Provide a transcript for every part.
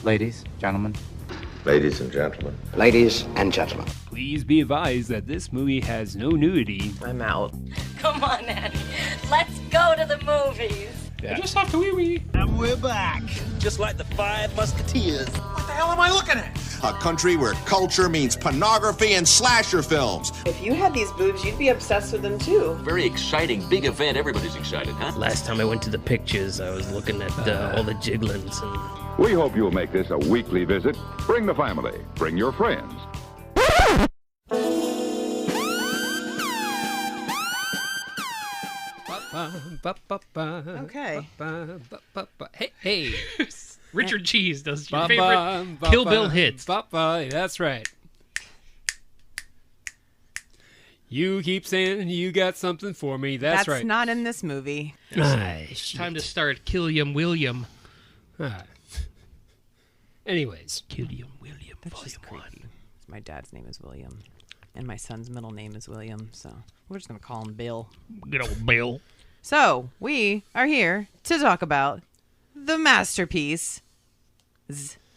Ladies, gentlemen. Ladies and gentlemen. Ladies and gentlemen. Please be advised that this movie has no nudity. I'm out. Come on, Eddie. Let's go to the movies. Yeah. I just have to wee-wee. And we're back. Just like the Five Musketeers. What the hell am I looking at? A country where culture means pornography and slasher films. If you had these boobs, you'd be obsessed with them too. Very exciting, big event. Everybody's excited, huh? Last time I went to the pictures, I was looking at all the jigglin's and... We hope you'll make this a weekly visit. Bring the family. Bring your friends. Okay. Hey. Richard Cheese does your favorite Kill Bill hits. That's right. You keep saying you got something for me. That's right. That's not in this movie. Nice. Time to start Killiam William. Anyways. Killiam William, That's Volume just 1. creepy. My dad's name is William, and my son's middle name is William, so we're just going to call him Bill. Good old Bill. So, we are here to talk about the masterpiece,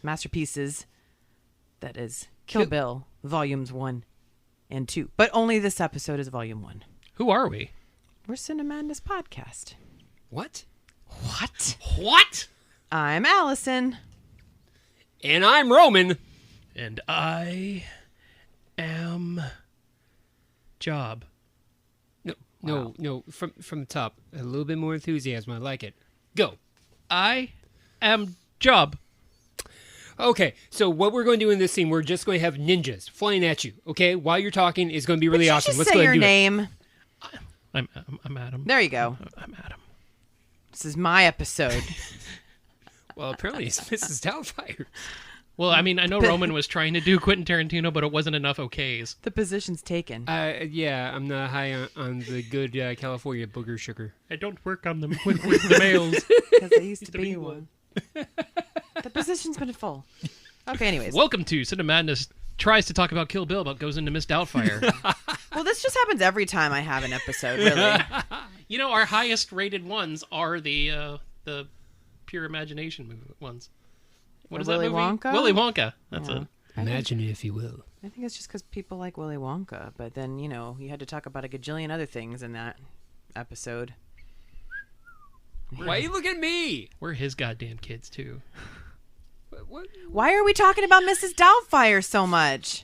masterpieces, that is Kill Bill, Volumes 1 and 2. But only this episode is Volume 1. Who are we? We're Cinemadness Podcast. What? What? I'm Alison. And I'm Roman. And I am Job. No, from the top. A little bit more enthusiasm. I like it. Go. I am Job. Okay, so what we're going to do in this scene, we're just going to have ninjas flying at you, okay? While you're talking, it's going to be really awesome. Let's go say ahead your and do name. I'm Adam. There you go. I'm Adam. This is my episode. it. Well, apparently it's Mrs. Doubtfire. Well, I mean, I know Roman was trying to do Quentin Tarantino, but it wasn't enough okays. The position's taken. Yeah, I'm not high on the good California booger sugar. I don't work on them with the males. Because I used to be one. The position's been full. Okay, anyways. Welcome to Cinemadness tries to talk about Kill Bill, but goes into Miss Doubtfire. Well, this just happens every time I have an episode, really. You know, our highest rated ones are the Pure Imagination ones. What is Willy that movie? Wonka? Willy Wonka. That's it. Imagine it, if you will. I think it's just because people like Willy Wonka, but then, you know, you had to talk about a gajillion other things in that episode. Why you look at me? We're his goddamn kids, too. What? Why are we talking about Mrs. Doubtfire so much?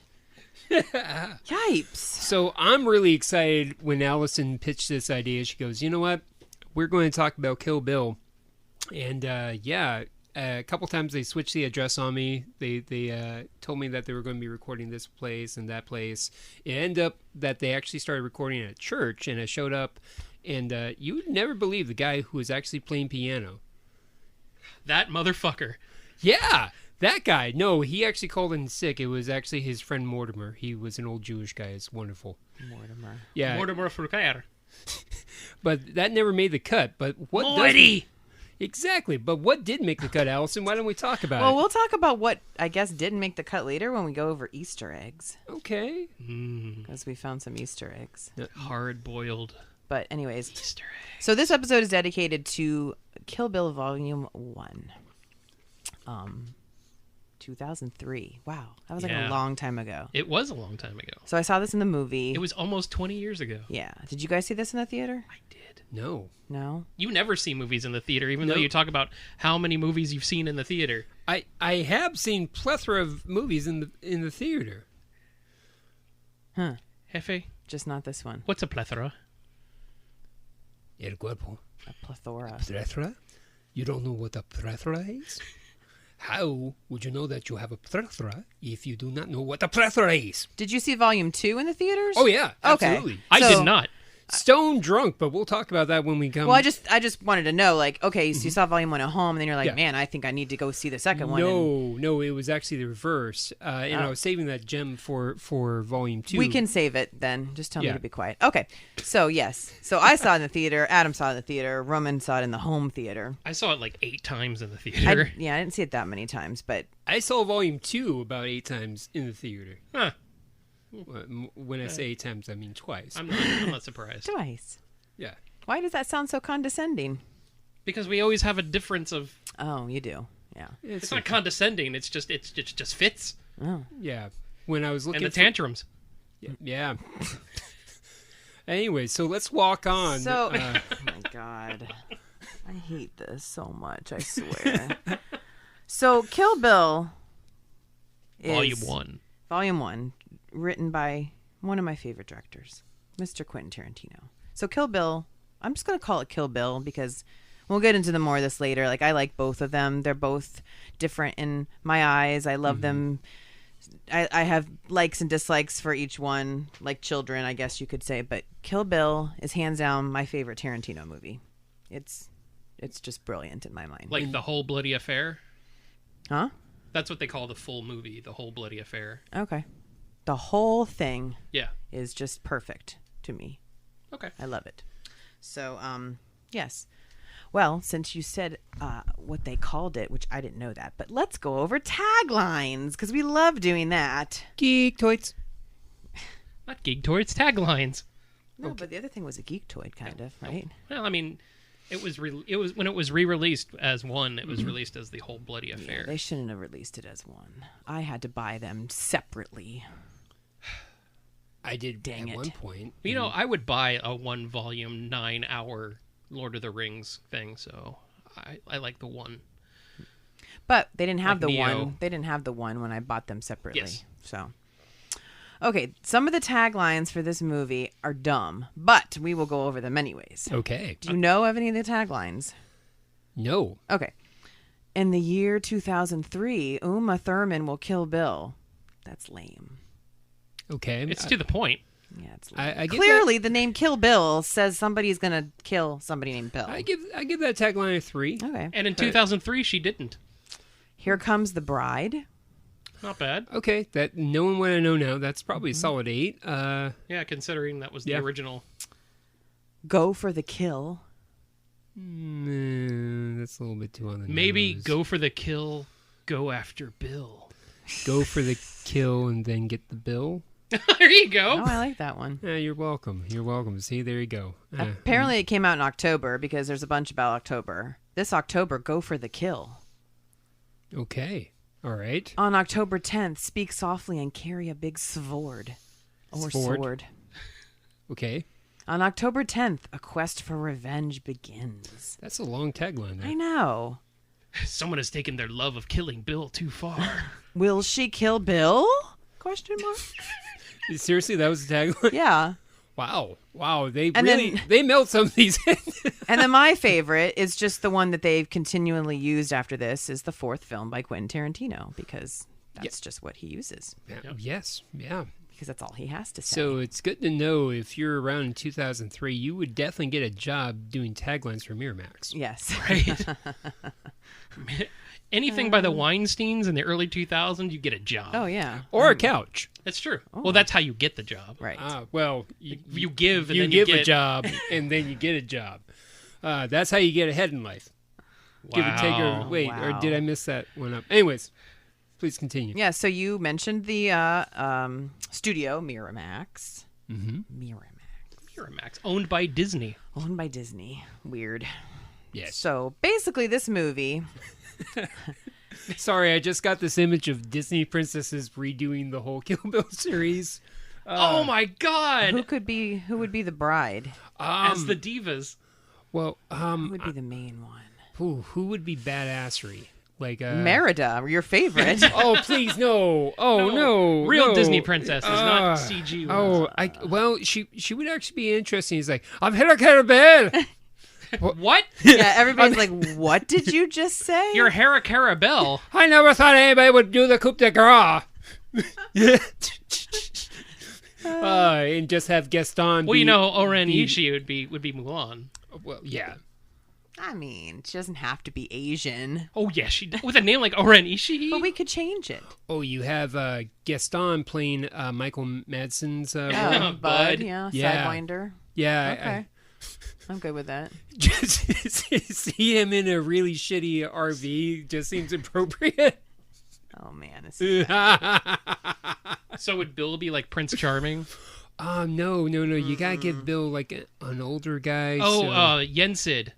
Yipes. So I'm really excited when Alison pitched this idea. She goes, you know what? We're going to talk about Kill Bill. And, a couple times they switched the address on me. They told me that they were going to be recording this place and that place. It ended up that they actually started recording at a church, and I showed up, and you would never believe the guy who was actually playing piano. That motherfucker. Yeah, that guy. No, he actually called in sick. It was actually his friend Mortimer. He was an old Jewish guy. It's wonderful. Mortimer. Yeah. Mortimer Frucaire. But that never made the cut. But what Morty! Exactly. But what did make the cut, Allison? Why don't we talk about it? Well, we'll talk about what I guess didn't make the cut later when we go over Easter eggs. Okay. Because we found some Easter eggs. Hard-boiled. But anyways. Easter eggs. So this episode is dedicated to Kill Bill Volume 1. 2003. Wow. That was like a long time ago. It was a long time ago. So I saw this in the movie. It was almost 20 years ago. Yeah. Did you guys see this in the theater? I did. No. No? You never see movies in the theater, even though you talk about how many movies you've seen in the theater. I have seen plethora of movies in the theater. Huh. Jefe? Just not this one. What's a plethora? El cuerpo. A plethora. Plethora? You don't know what a plethora is? How would you know that you have a plethora if you do not know what a plethora is? Did you see Volume 2 in the theaters? Oh, yeah. Absolutely. Okay. I did not. Stone drunk, but we'll talk about that when we come. Well, I just wanted to know, like, okay, so you saw Volume 1 at home, and then you're like, man, I think I need to go see the second one. No, it was actually the reverse. And I was saving that gem for Volume 2. We can save it then. Just tell me to be quiet. Okay. So, yes. So I saw it in the theater. Adam saw it in the theater. Roman saw it in the home theater. I saw it like 8 times in the theater. I didn't see it that many times, but... I saw Volume 2 about 8 times in the theater. Huh. When I say 8 times, I mean twice. I'm not surprised. Twice. Yeah. Why does that sound so condescending? Because we always have a difference of... Oh, you do. Yeah. It's not condescending. It just fits. Oh. Yeah. When I was looking And the tantrums. Yeah. Anyway, so let's walk on. So, oh my God, I hate this so much. I swear. So, Kill Bill is Volume 1, written by one of my favorite directors, Mr. Quentin Tarantino. So, Kill Bill, I'm just gonna call it Kill Bill because we'll get into more of this later. Like, I like both of them. They're both different in my eyes. I love them. I have likes and dislikes for each one, like children, I guess you could say. But Kill Bill is hands down my favorite Tarantino movie. It's just brilliant in my mind. Like The Whole Bloody Affair? Huh? That's what they call the full movie, The Whole Bloody Affair. Okay. The whole thing is just perfect to me. Okay. I love it. So, yes. Well, since you said what they called it, which I didn't know that, but let's go over taglines, because we love doing that. Geektoids. Not Geektoids, taglines. No, but the other thing was a geektoid, kind of, right? Well, I mean, it was when it was re-released as one, it was released as The Whole Bloody Affair. Yeah, they shouldn't have released it as one. I had to buy them separately. I did Dang at it. one point. You know, I would buy a 1-volume, 9-hour Lord of the Rings thing, so I like the one. But they didn't have Like the Neo. one. They didn't have the one when I bought them separately. Yes. So, okay, some of the taglines for this movie are dumb, but we will go over them anyways. Okay. Do you know of any of the taglines? No. Okay. In the year 2003, Uma Thurman will kill Bill. That's lame. Okay. It's to the point. Yeah, it's lame. I give Clearly, the name Kill Bill says somebody's going to kill somebody named Bill. I give that tagline a 3. Okay. And in 2003, she didn't. Here Comes the Bride. Not bad. Okay, that knowing what I know now, that's probably a solid 8. Yeah, considering that was the original. Go for the Kill. That's a little bit too on the Maybe nose. go for the kill, go after Bill. Go for the kill and then get the bill. There you go. Oh, I like that one. Yeah, you're welcome. You're welcome. See, there you go. Apparently, it came out in October because there's a bunch about October. This October, Go for the Kill. Okay. All right. On October 10th, Speak Softly and Carry a Big Sword. Or sword. Okay. On October 10th, A Quest for Revenge begins. That's a long tagline there. I know. Someone has taken their love of killing Bill too far. Will she kill Bill? Question mark. Seriously, that was the tagline? Yeah. Wow. They And really then- they melt some of these. And then my favorite is just the one that they've continually used after this is the fourth film by Quentin Tarantino because that's just what he uses. Yes. Yeah. Because that's all he has to say. So it's good to know if you're around in 2003, you would definitely get a job doing taglines for Miramax. Yes. Right. Anything by the Weinsteins in the early 2000s, you get a job. Oh, yeah. Or a couch. That's true. Well, that's how you get the job. Right. Well, You give and you then give you get a job and then you get a job. That's how you get ahead in life. Give or take or wait, or did I miss that one up? Anyways, please continue. Yeah, so you mentioned the studio, Miramax. Mm-hmm. Miramax, owned by Disney. Owned by Disney. Weird. Yes. So basically this movie... Sorry, I just got this image of Disney princesses redoing the whole Kill Bill series. Oh my God! Who would be the bride? As the divas. Well, Who would be the main one? who would be badassery? Like Merida, your favorite. Oh, please no! Oh no! Real no. Disney princesses, not CG ones. Well, she would actually be interesting. He's like, I'm Hera Carabel. What? Yeah, everybody's like, what did you just say? You're Hera Carabel. I never thought anybody would do the coup de grace. And just have Gaston. Well, you know, Oren Ishii would be Mulan. Well, yeah. I mean, she doesn't have to be Asian. Oh yeah, with a name like Oren Ishii. But we could change it. Oh, you have Gaston playing Michael Madsen's Bud. Yeah, Yeah. Sidewinder. Yeah. Okay. I'm good with that. Just see him in a really shitty RV just seems appropriate. Oh, man. So would Bill be like Prince Charming? No. You gotta give Bill like an older guy. Oh, so... Yensid.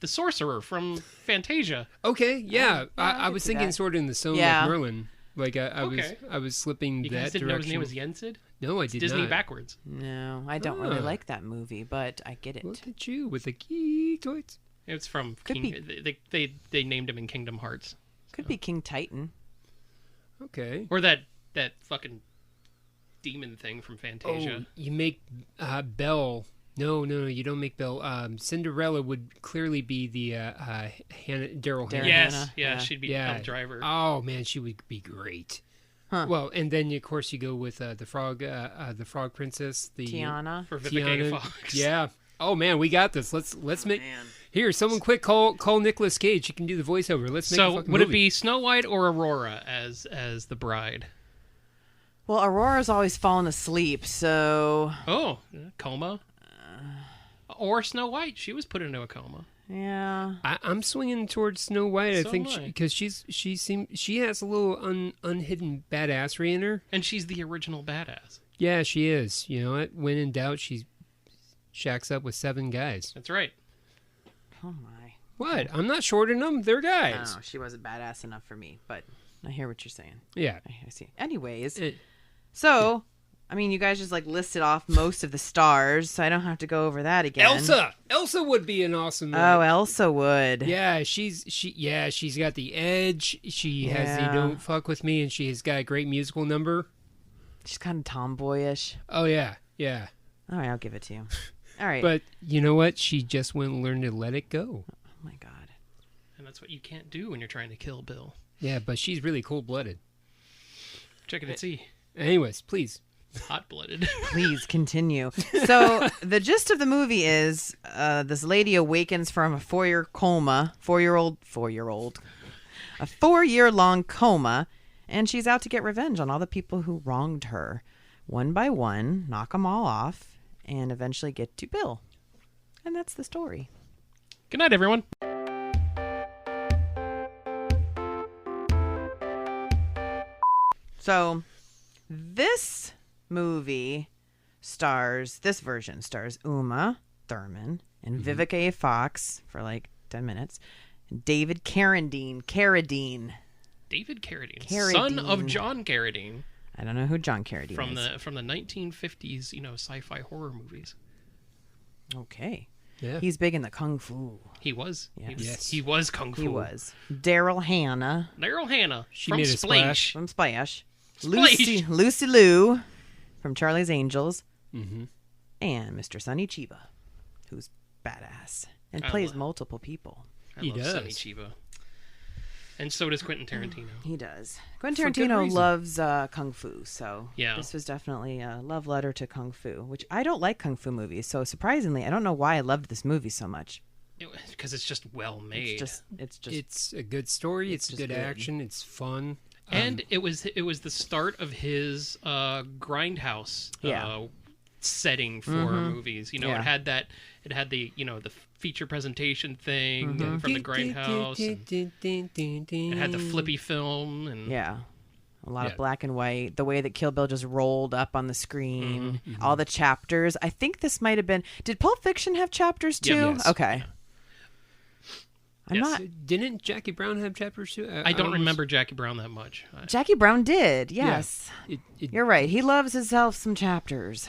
sorcerer from Fantasia. Okay, yeah. I could was see thinking that. sort of in the zone Yeah. like Merlin. Like I Okay. was slipping You that guys didn't know his direction. name was Yensid? No, I did Disney not. backwards. No, I don't really Ah. like that movie, but I get it. Look at you with the geekoids. It's from Could they named him in Kingdom Hearts. Could be King Titan. Okay. Or that fucking demon thing from Fantasia. Oh, you make Belle. No, you don't make Belle. Cinderella would clearly be the Daryl Hannah. Yes, Hannah, yeah, yeah. she'd be Yeah. El Driver. Oh man, she would be great. Huh. Well, and then of course you go with the frog princess, the Tiana. for Vivica A. Tiana. Fox. Yeah. Oh man, we got this. Let's make here. Someone quick call Nicolas Cage. He can do the voiceover. Let's make a So fucking would it movie. be Snow White or Aurora as the bride? Well, Aurora's always fallen asleep, so Oh, coma. Or Snow White. She was put into a coma. yeah. I'm swinging towards Snow White. I So think am I. because she has a little unhidden badassery in her. And she's the original badass. Yeah, she is. You know what? When in doubt, she shacks up with 7 guys. That's right. Oh my. What? I'm not shorting them. They're guys. No, she wasn't badass enough for me, but I hear what you're saying. Yeah. I see. Anyways, It- so I mean, you guys just like listed off most of the stars, so I don't have to go over that again. Elsa would be an awesome. Oh, Elsa would. Yeah, she's got the edge. She has the Yeah. "Don't fuck with me," and she's got a great musical number. She's kind of tomboyish. Oh yeah. All right, I'll give it to you. All right. But you know what? She just wouldn't learn to let it go. Oh my God. And that's what you can't do when you're trying to kill Bill. Yeah, but she's really cold-blooded. Check it and see. Anyways, please. Hot-blooded. Please continue. So the gist of the movie is this lady awakens from a 4-year coma, a 4-year-long coma, and she's out to get revenge on all the people who wronged her. One by one, knock them all off, and eventually get to Bill. And that's the story. Good night, everyone. So this version stars Uma Thurman and Vivica A. Fox for like 10 minutes. And David Carradine. David Carradine, Carradine. son of John Carradine, I don't know who John Carradine from is. the 1950s, sci-fi horror movies. Okay. Yeah. He's big in the kung fu. He was. Yes. He was kung fu. He was. Daryl Hannah Daryl Hannah She from made a splash. from Splash. Splash. Lucy Liu from Charlie's Angels. Mm-hmm. And Mr. Sonny Chiba, who's badass and I plays love- multiple people. I He love does. Sonny Chiba. And so does Quentin Tarantino. He does. Quentin For good Tarantino reason. loves kung fu, so Yeah. this was definitely a love letter to kung fu, which I don't like kung fu movies. So surprisingly, I don't know why I loved this movie so much. Because it's just well made. It's just It's a good story. It's just good good. action. It's fun. And it was the start of his grindhouse Yeah. setting for movies. Yeah. It had the the feature presentation thing from the grindhouse. It had the flippy film and yeah, a lot Yeah. of black and white. The way that Kill Bill just rolled up on the screen, all the chapters. I think this might have been. Did Pulp Fiction have chapters too? Yeah. Yes. Okay. I'm Yes. not. Didn't Jackie Brown have chapters too? I don't almost- remember Jackie Brown that much. Jackie Brown did. Yes. It- You're right. He loves himself some chapters.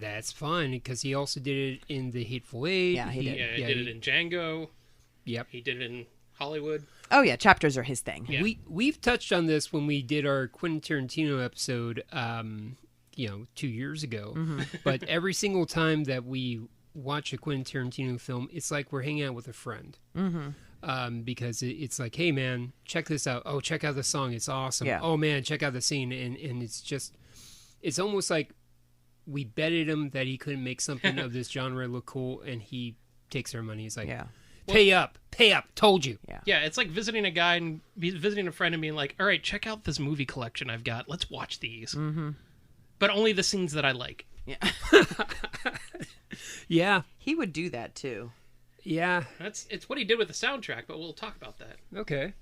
That's fine because he also did it in The Hateful Eight. Yeah, he did. He did it in Django. Yep. He did it in Hollywood. Oh yeah, chapters are his thing. Yeah. We've touched on this when we did our Quentin Tarantino episode, 2 years ago. But every single time that we watch a Quentin Tarantino film, it's like we're hanging out with a friend. Because it's like, hey man, check this out. Oh, check out the song. It's awesome. Yeah. Oh man, check out the scene. And it's almost like we betted him that he couldn't make something of this genre look cool, and he takes our money. He's like, Yeah. pay up, told you. Yeah, it's like visiting a guy and visiting a friend and being like, all right, check out this movie collection I've got. Let's watch these. But only the scenes that I like. Yeah. Yeah, He would do that too. yeah, It's what he did with the soundtrack, but we'll talk about that. okay.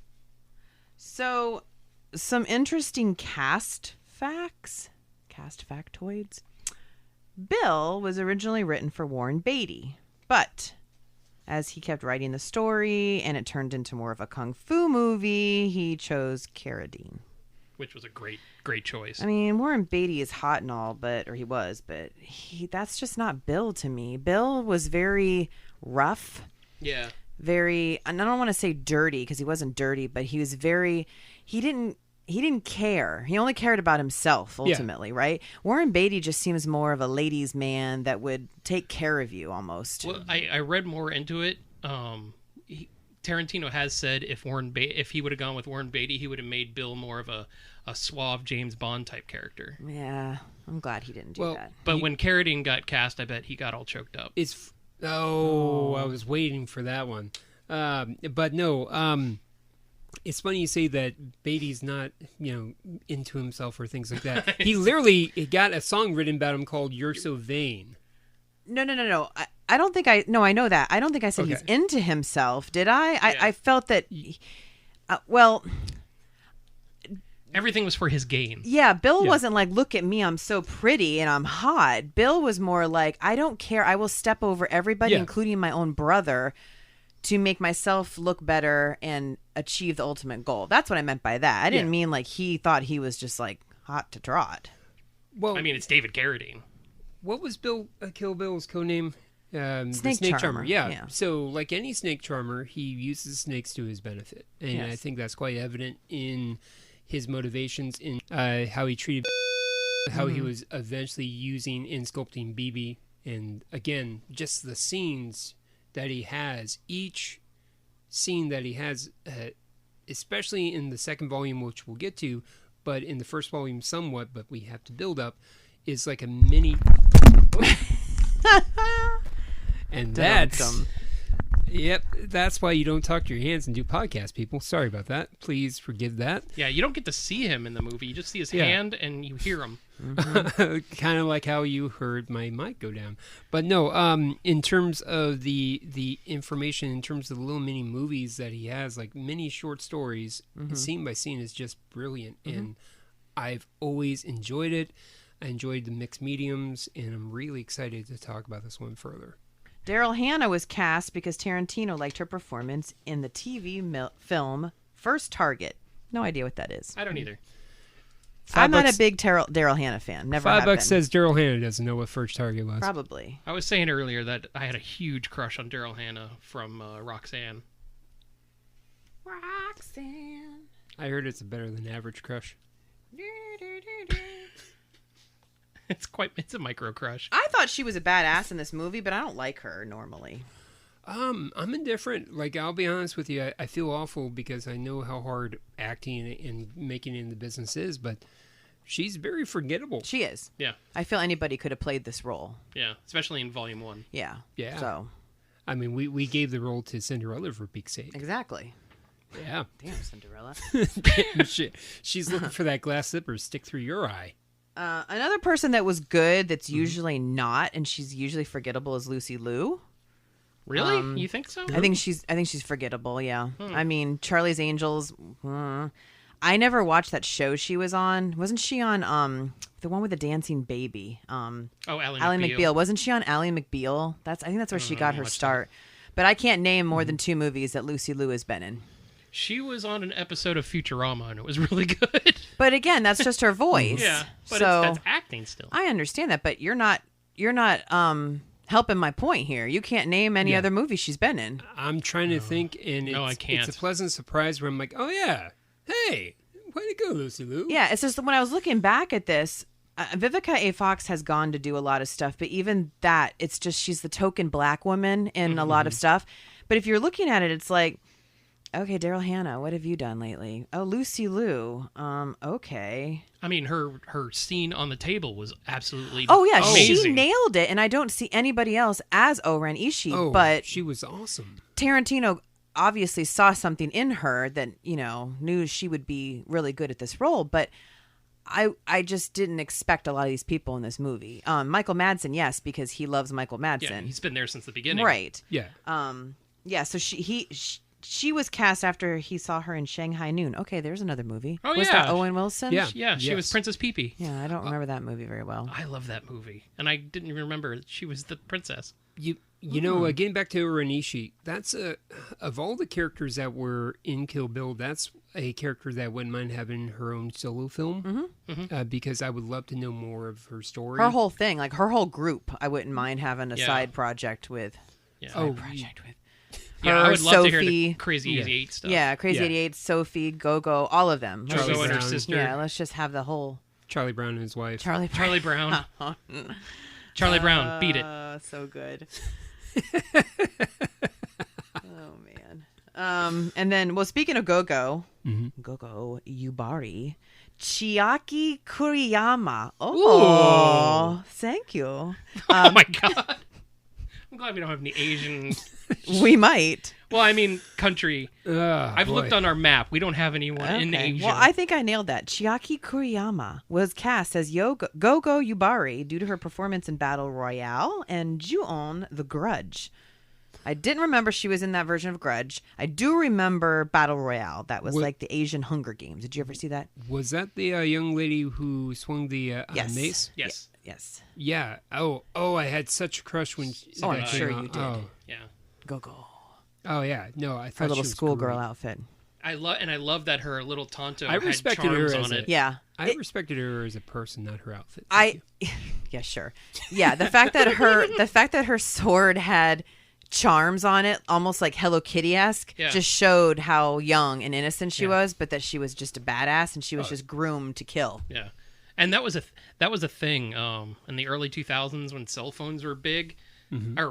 So, some interesting cast factoids. Bill was originally written for Warren Beatty, but As he kept writing the story and it turned into more of a kung fu movie, he chose Carradine. Which was a great choice. I mean, Warren Beatty is hot and all, but that's just not Bill to me. Bill was very rough. Yeah. Very, and I don't want to say dirty because he wasn't dirty, but he was he didn't care. He only cared about himself ultimately, right? Warren Beatty just seems more of a ladies' man that would take care of you almost. Well, I read more into it. Tarantino has said if he would have gone with Warren Beatty, he would have made Bill more of a suave James Bond type character. Yeah, I'm glad he didn't do that. But when Carradine got cast, I bet he got all choked up. I was waiting for that one. But no, it's funny you say that Beatty's not, into himself or things like that. He literally got a song written about him called "You're So Vain." No. I don't think I know that. I don't think I said he's into himself. Did I? Yeah. I felt that. Everything was for his gain. Yeah, Bill wasn't like, look at me, I'm so pretty and I'm hot. Bill was more like, I don't care. I will step over everybody, including my own brother, to make myself look better and achieve the ultimate goal. That's what I meant by that. I didn't mean like he thought he was just like hot to trot. Well, I mean, it's David Carradine. What was Kill Bill's codename? Snake Charmer. Yeah. So, like any snake charmer, he uses snakes to his benefit, and I think that's quite evident in his motivations, in how he treated, how he was eventually using in sculpting BB, and again, just the scenes that he has. Each scene that he has, especially in the second volume, which we'll get to, but in the first volume somewhat, but we have to build up, is like a mini. And that's why you don't talk to your hands and do podcasts, people. Sorry about that. Please forgive that. Yeah, you don't get to see him in the movie. You just see his hand and you hear him. Kind of like how you heard my mic go down. But no, in terms of the information, in terms of the little mini movies that he has, like mini short stories, scene by scene, is just brilliant. And I've always enjoyed it. I enjoyed the mixed mediums, and I'm really excited to talk about this one further. Daryl Hannah was cast because Tarantino liked her performance in the TV film First Target. No idea what that is. I don't either. I'm not a big Daryl Hannah fan. Never have been. $5 says Daryl Hannah doesn't know what First Target was. Probably. I was saying earlier that I had a huge crush on Daryl Hannah from Roxanne. Roxanne. I heard it's a better than average crush. It's a micro crush. I thought she was a badass in this movie, but I don't like her normally. I'm indifferent. Like, I'll be honest with you, I feel awful because I know how hard acting and making it in the business is, but she's very forgettable. She is. Yeah. I feel anybody could have played this role. Yeah, especially in Volume 1. Yeah. Yeah. So. I mean, we gave the role to Cinderella for peak's sake. Exactly. Yeah. Damn, Cinderella. Damn shit. She's looking for that glass slipper to stick through your eye. Another person that was good that's usually not, and she's usually forgettable, is Lucy Liu. Really? You think so? I think she's forgettable. Yeah. I mean, Charlie's Angels. I never watched that show she was on. Wasn't she on the one with the dancing baby? Ally McBeal. Wasn't she on Ally McBeal? I think that's where she got her start. But I can't name more than 2 movies that Lucy Liu has been in. She was on an episode of Futurama, and it was really good. But again, that's just her voice. Yeah, but so that's acting still. I understand that, but you're not helping my point here. You can't name any other movie she's been in. I'm trying to think, and I can't. It's a pleasant surprise where I'm like, oh yeah, hey, way to go, Lucy Liu. Yeah, it's just when I was looking back at this, Vivica A. Fox has gone to do a lot of stuff, but even that, it's just she's the token black woman in a lot of stuff. But if you're looking at it, it's like, okay, Daryl Hannah, what have you done lately? Oh, Lucy Liu. Okay. I mean, her scene on the table was absolutely amazing. She She nailed it, and I don't see anybody else as O-Ren Ishii, but she was awesome. Tarantino obviously saw something in her that, knew she would be really good at this role, but I just didn't expect a lot of these people in this movie. Michael Madsen, yes, because he loves Michael Madsen. Yeah, he's been there since the beginning. Right. Yeah. Yeah, so she was cast after he saw her in Shanghai Noon. Okay, there's another movie. Oh, was yeah. that Owen Wilson? Yeah, she was Princess Pee-Pee. Yeah, I don't remember that movie very well. I love that movie. And I didn't even remember that she was the princess. You know, getting back to Uranishi, that's of all the characters that were in Kill Bill, that's a character that wouldn't mind having her own solo film, because I would love to know more of her story. Her whole thing, like her whole group, I wouldn't mind having a side project with. Yeah. Yeah, I would love Sophie, to hear the Crazy 88 stuff. Yeah, Crazy 88, Sophie, Go-Go, all of them. Go-Go and her sister. Yeah, let's just have the whole... Charlie Brown and his wife. Charlie Brown. Charlie Brown, beat it. So good. Oh, man. And then, well, speaking of Go-Go, Go-Go Yubari, Chiaki Kuriyama. Oh, thank you. Oh, my God. I'm glad we don't have any Asian... We might. Well, I mean, country. I've looked on our map. We don't have anyone in Asia. Well, I think I nailed that. Chiaki Kuriyama was cast as Go-Go Yubari due to her performance in Battle Royale and Ju-on The Grudge. I didn't remember she was in that version of Grudge. I do remember Battle Royale. That was like the Asian Hunger Games. Did you ever see that? Was that the young lady who swung the mace? Yes. Yes. Yeah. Oh, I had such a crush when... I'm sure you did. Oh. Yeah. Go-Go. Oh, yeah. No, I thought Her little she was schoolgirl great. outfit. I love that her little Tonto I had respected charms her on as it. Yeah. I respected her as a person, not her outfit. Yeah, sure. Yeah, the fact that her sword had charms on it, almost like Hello Kitty-esque, just showed how young and innocent she was, but that she was just a badass and she was just groomed to kill. Yeah. And that was a thing in the early 2000s when cell phones were big, or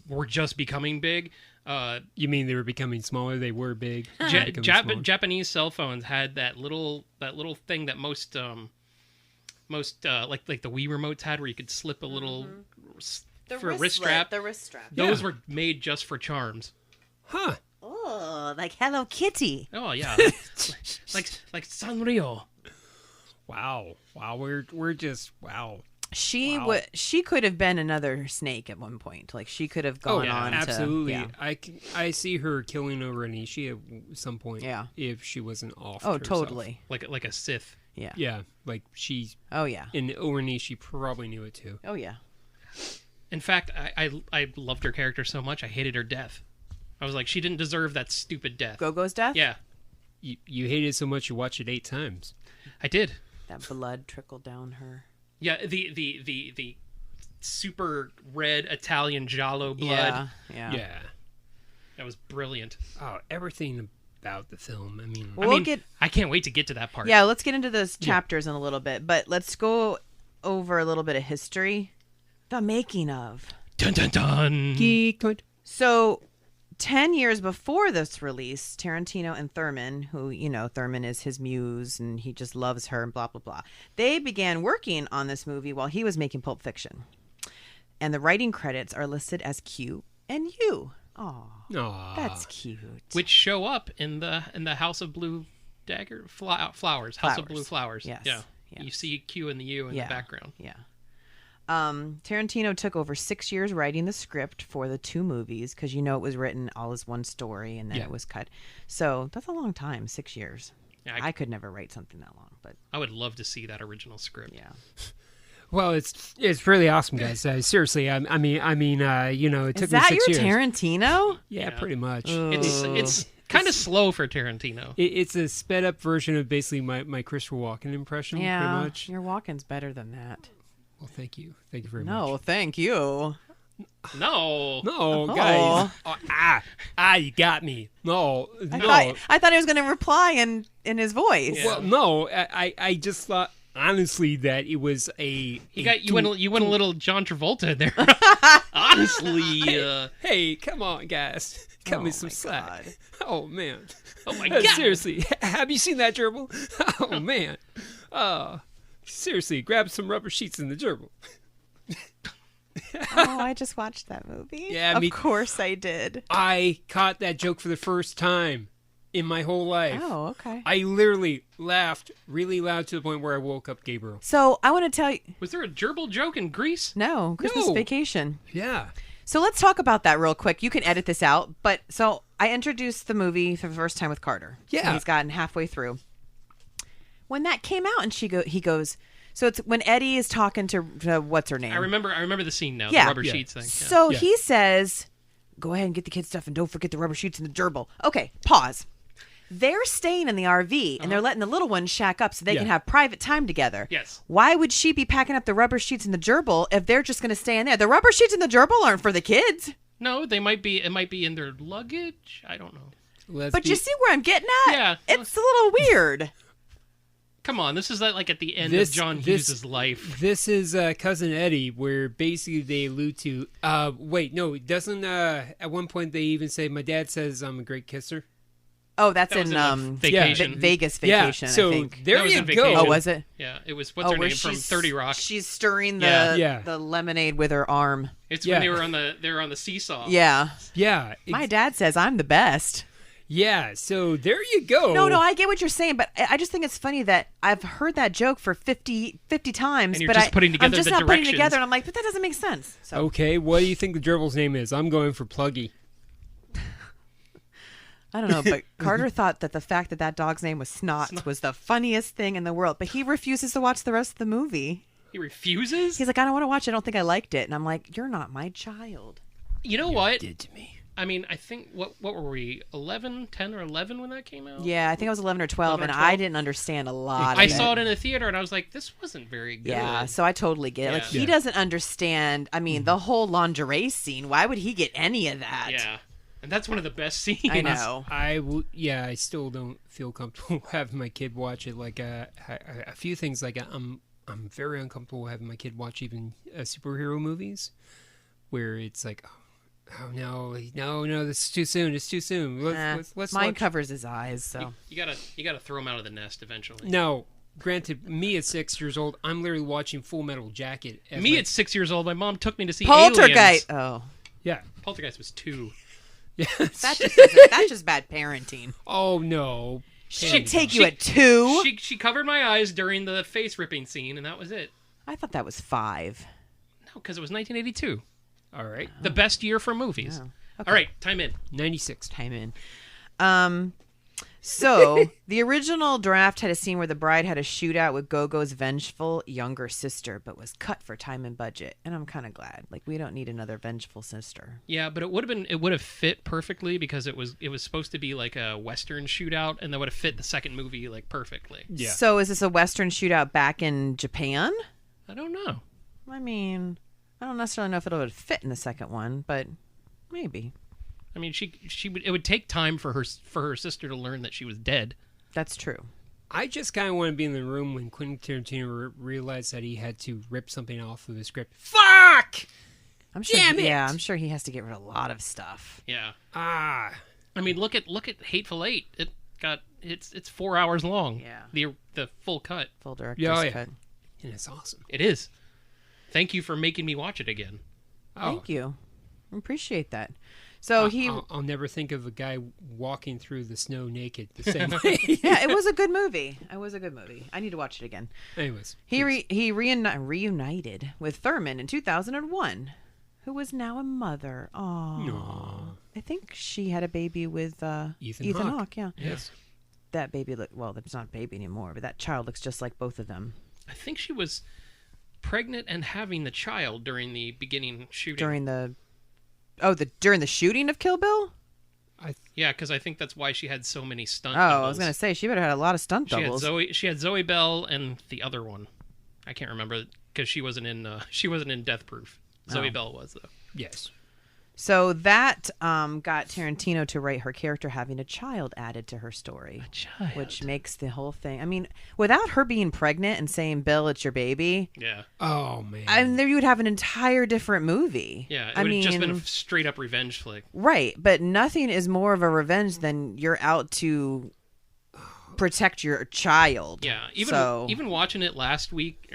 were just becoming big. You mean they were becoming smaller? They were big. Japanese cell phones had that little thing that most like the Wii remotes had, where you could slip a little for a wrist strap. The wrist strap. Those were made just for charms. Huh. Oh, like Hello Kitty. Oh yeah, like Sanrio. Wow. We're just wow. She could have been another snake at one point. Like she could have gone on. Absolutely. To, I see her killing over Anishi at some point. Yeah. If she wasn't off. Oh, herself. totally. Like a Sith. Yeah. Yeah. Like she. Oh yeah. And Ornishi probably knew it too. Oh yeah. In fact, I loved her character so much I hated her death. I was like, she didn't deserve that stupid death. Go-Go's death? Yeah. You hated it so much you watched it 8 times. I did. That blood trickled down her. Yeah, the super red Italian giallo blood. Yeah. That was brilliant. Oh, everything about the film. I mean, I can't wait to get to that part. Yeah, let's get into those chapters in a little bit, but let's go over a little bit of history. The making of. Dun dun dun. So, 10 years before this release, Tarantino and Thurman, who, Thurman is his muse and he just loves her and blah, blah, blah. They began working on this movie while he was making Pulp Fiction. And the writing credits are listed as Q and U. Aw, that's cute. Which show up in the House of Blue Dagger flowers. House of Blue Flowers. Yes. Yeah. You see Q and the U in the background. Yeah. Tarantino took over 6 years writing the script for the 2 movies because it was written all as one story and then it was cut. So that's a long time, 6 years. Yeah, I could never write something that long, but I would love to see that original script. Yeah. Well, it's really awesome, guys. Seriously, it took me 6 years. Is that your Tarantino? Yeah, pretty much. It's kind of slow for Tarantino. It's a sped up version of basically my Christopher Walken impression. Yeah, pretty much. Your Walken's better than that. Well, thank you very much. No, thank you. No, guys. You got me. No. I thought he was going to reply in his voice. Yeah. Well, no, I just thought honestly that it was you went a little John Travolta there. Honestly, hey, come on, guys, cut me some slack. Oh man, oh my god, seriously, have you seen that gerbil? Oh man, seriously, grab some rubber sheets in the gerbil. I just watched that movie. Yeah, of course I did. I caught that joke for the first time in my whole life. Oh, okay. I literally laughed really loud to the point where I woke up Gabriel. So I want to tell you. Was there a gerbil joke in Greece? No, Christmas Vacation. Yeah. So let's talk about that real quick. You can edit this out. But so I introduced the movie for the first time with Carter. Yeah. And he's gotten halfway through. When that came out and he goes, so it's when Eddie is talking to what's her name? I remember the scene now, Yeah. the rubber sheets thing. Yeah. So he says, go ahead and get the kids' stuff and don't forget the rubber sheets and the gerbil. Okay, pause. They're staying in the RV and they're letting the little ones shack up so they can have private time together. Yes. Why would she be packing up the rubber sheets and the gerbil if they're just going to stay in there? The rubber sheets and the gerbil aren't for the kids. No, it might be in their luggage. I don't know. You see where I'm getting at? Yeah. It's a little weird. Come on, this is like at the end of John Hughes' life. This is Cousin Eddie, where basically they allude to. Wait, no, doesn't at one point they even say, "My dad says I'm a great kisser." Oh, that's That was in Vacation. Vegas Vacation. Yeah, so I think. there That was you in go. Vacation. Oh, was it? Yeah, it was what's her where name from she's- 30 Rock. She's stirring the Yeah. the lemonade with her arm. It's when they were on the seesaw. Yeah. Yeah. My dad says I'm the best. Yeah, so there you go. No, I get what you're saying, but I just think it's funny that I've heard that joke for 50 times, And you're but just putting together I'm just the not putting it directions. together, and I'm like, but that doesn't make sense. So Okay, what do you think the gerbil's name is? I'm going for Pluggy. I don't know, but Carter thought that the fact that dog's name was Snot was the funniest thing in the world, but he refuses to watch the rest of the movie. He refuses? He's like, I don't want to watch it. I don't think I liked it. And I'm like, you're not my child. You know what? Did to me. I mean, I think, what were we, 11, 10 or 11 when that came out? Yeah, I think I was 11 or 12, 11 or and 12? I didn't understand a lot I of it. saw it in the theater, and I was like, this wasn't very good. Yeah, so I totally get it. Like, Yeah. he doesn't understand. I mean, the whole lingerie scene, why would he get any of that? Yeah. And that's one of the best scenes. I know. I still don't feel comfortable having my kid watch it. Like a few things, like I'm very uncomfortable having my kid watch even superhero movies, where it's like, oh no, this is too soon. It's too soon. Let's Mine watch. covers his eyes, so. You gotta throw him out of the nest eventually. No, granted, me at 6 years old, I'm literally watching Full Metal Jacket. Me at 6 years old, my mom took me to see Poltergeist. Aliens. Oh. Yeah. Poltergeist was 2. That's just bad parenting. Oh no. She'd take you at 2. She covered my eyes during the face ripping scene, and that was it. I thought that was 5. No, because it was 1982. All right. The best year for movies. Oh, okay. All right, time in. 96. Time in. So the original draft had a scene where the bride had a shootout with Gogo's vengeful younger sister, but was cut for time and budget. And I'm kind of glad. Like, we don't need another vengeful sister. Yeah, but it would have fit perfectly because it was supposed to be like a Western shootout, and that would have fit the second movie like perfectly. Yeah. So is this a Western shootout back in Japan? I don't know. I mean, I don't necessarily know if it would fit in the second one, but maybe. I mean, it would take time for her sister to learn that she was dead. That's true. I just kind of want to be in the room when Quentin Tarantino realized that he had to rip something off of the script. Fuck! I'm sure. Damn it! Yeah, I'm sure he has to get rid of a lot of stuff. Yeah. Ah. I mean, look at Hateful Eight. It's 4 hours long. Yeah. The full cut. Full director's cut. And it's awesome. It is. Thank you for making me watch it again. Thank you. I appreciate that. So I'll never think of a guy walking through the snow naked the same way. Yeah, it was a good movie. I need to watch it again. Anyways, he reunited with Thurman in 2001, who was now a mother. Oh, I think she had a baby with Ethan Hawke. Yeah. Yes. That baby that's not a baby anymore, but that child looks just like both of them. I think she was pregnant and having the child during the beginning shooting. During the shooting of Kill Bill? Yeah, because I think that's why she had so many stunt doubles. doubles. I was going to say, she better have had a lot of stunt doubles. She had Zoe Bell and the other one. I can't remember because she wasn't in Death Proof. Zoe Bell was, though. Yes. So that got Tarantino to write her character having a child added to her story. A child. Which makes the whole thing... I mean, without her being pregnant and saying, Bill, it's your baby... Yeah. Oh, man. And there you would have an entire different movie. Yeah, it would have just been a straight-up revenge flick. Right, but nothing is more of a revenge than you're out to protect your child. Yeah, even watching it last week,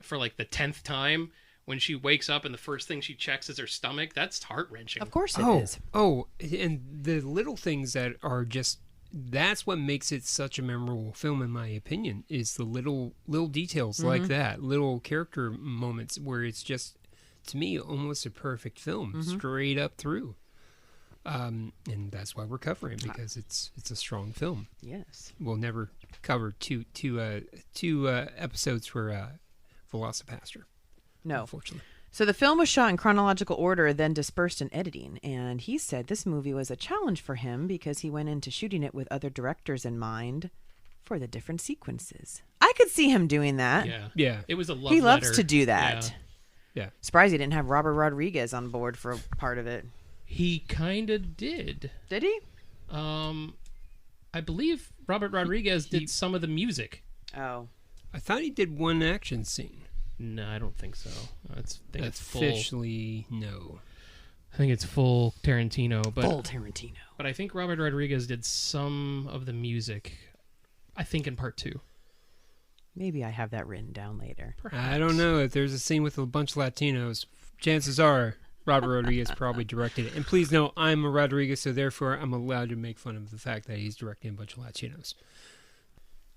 for like the 10th time... When she wakes up and the first thing she checks is her stomach, that's heart-wrenching. Of course it is. Oh, and the little things that are just... That's what makes it such a memorable film, in my opinion, is the little details like that. Little character moments where it's just to me, almost a perfect film, straight up through. And that's why we're covering, because it's a strong film. Yes. We'll never cover two episodes for Velocipaster. No. Unfortunately. So the film was shot in chronological order, then dispersed in editing. And he said this movie was a challenge for him because he went into shooting it with other directors in mind for the different sequences. I could see him doing that. Yeah. It was a love He letter. loves to do that. Yeah. Surprised he didn't have Robert Rodriguez on board for a part of it. He kind of did. Did he? I believe Robert Rodriguez did some of the music. Oh. I thought he did one action scene. No, I don't think so. I think it's full. Officially, no. I think it's full Tarantino. But, full Tarantino. But I think Robert Rodriguez did some of the music, I think in part 2. Maybe I have that written down later. Perhaps. I don't know. If there's a scene with a bunch of Latinos, chances are Robert Rodriguez probably directed it. And please know, I'm a Rodriguez, so therefore I'm allowed to make fun of the fact that he's directing a bunch of Latinos.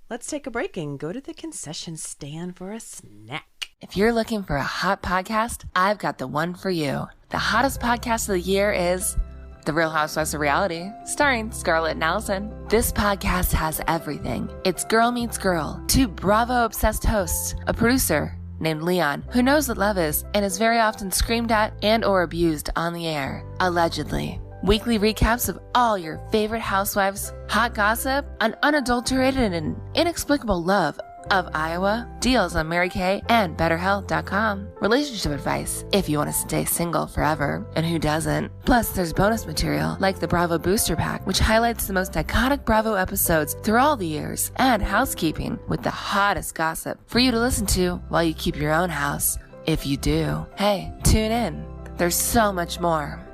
Let's take a break and go to the concession stand for a snack. If you're looking for a hot podcast, I've got the one for you. The hottest podcast of the year is The Real Housewives of Reality, starring Scarlett and Alison. This podcast has everything. It's girl meets girl, 2 Bravo-obsessed hosts, a producer named Leon, who knows what love is and is very often screamed at and or abused on the air, allegedly. Weekly recaps of all your favorite housewives, hot gossip, an unadulterated and inexplicable love of Iowa, deals on Mary Kay and BetterHealth.com, relationship advice if you want to stay single forever, and who doesn't. Plus, there's bonus material like the Bravo Booster Pack, which highlights the most iconic Bravo episodes through all the years, and housekeeping with the hottest gossip for you to listen to while you keep your own house, if you do. Hey, tune in. There's so much more.